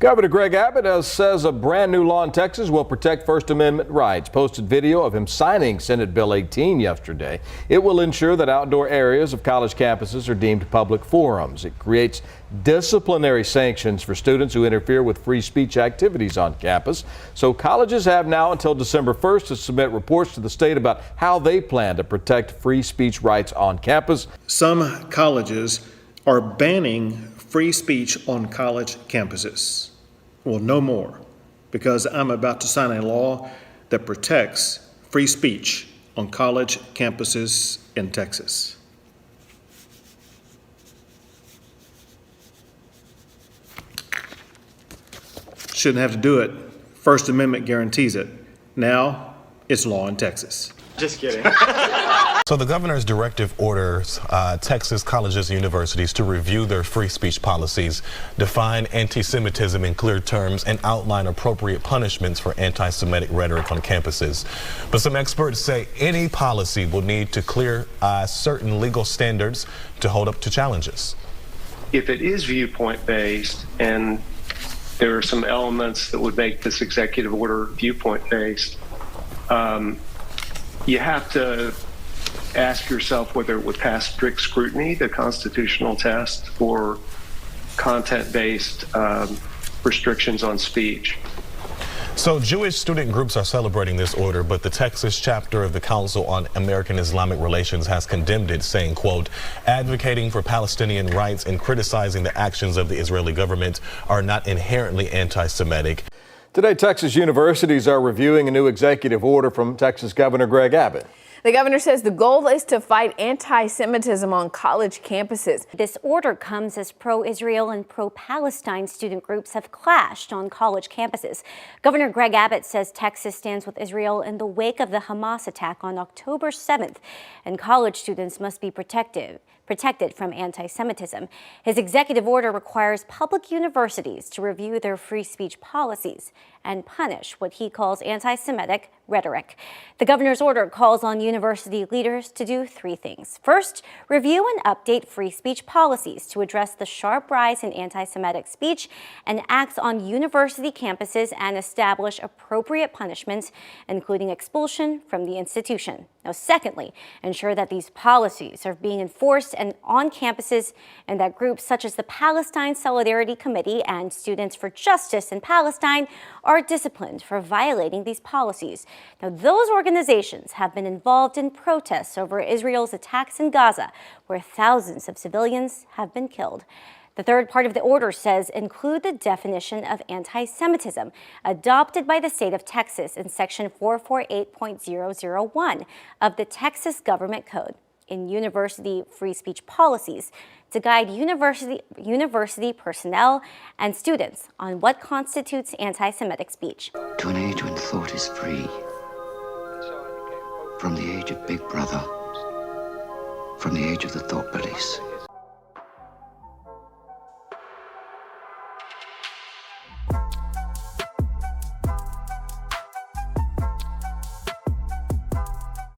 Governor Greg Abbott says a brand new law in Texas will protect First Amendment rights. Posted video of him signing Senate Bill 18 yesterday. It will ensure that outdoor areas of college campuses are deemed public forums. It creates disciplinary sanctions for students who interfere with free speech activities on campus. So colleges have now until December 1st to submit reports to the state about how they plan to protect free speech rights on campus. Some colleges are banning free speech on college campuses. Well, no more, because I'm about to sign a law that protects free speech on college campuses in Texas. Shouldn't have to do it. First Amendment guarantees it. Now it's law in Texas. Just kidding. So the governor's directive orders Texas colleges and universities to review their free speech policies, define anti-Semitism in clear terms, and outline appropriate punishments for anti-Semitic rhetoric on campuses. But some experts say any policy will need to clear certain legal standards to hold up to challenges. If it is viewpoint-based, and there are some elements that would make this executive order viewpoint-based, you have to ask yourself whether it would pass strict scrutiny, the constitutional test, or content-based restrictions on speech. So Jewish student groups are celebrating this order, but the Texas chapter of the Council on American Islamic Relations has condemned it, saying, quote, advocating for Palestinian rights and criticizing the actions of the Israeli government are not inherently anti-Semitic. Today, Texas universities are reviewing a new executive order from Texas Governor Greg Abbott. The governor says the goal is to fight anti-Semitism on college campuses. This order comes as pro-Israel and pro-Palestine student groups have clashed on college campuses. Governor Greg Abbott says Texas stands with Israel in the wake of the Hamas attack on October 7th, and college students must be protected from anti-Semitism. His executive order requires public universities to review their free speech policies and punish what he calls anti-Semitic rhetoric. The governor's order calls on university leaders to do three things. First, review and update free speech policies to address the sharp rise in anti-Semitic speech and acts on university campuses and establish appropriate punishments, including expulsion from the institution. Now, secondly, ensure that these policies are being enforced and on campuses, and that groups such as the Palestine Solidarity Committee and Students for Justice in Palestine are disciplined for violating these policies. Now, those organizations have been involved in protests over Israel's attacks in Gaza, where thousands of civilians have been killed. The third part of the order says include the definition of anti-Semitism adopted by the state of Texas in Section 448.001 of the Texas Government Code in university free speech policies to guide university personnel and students on what constitutes anti-Semitic speech. To an age when thought is free, from the age of Big Brother, from the age of the thought police.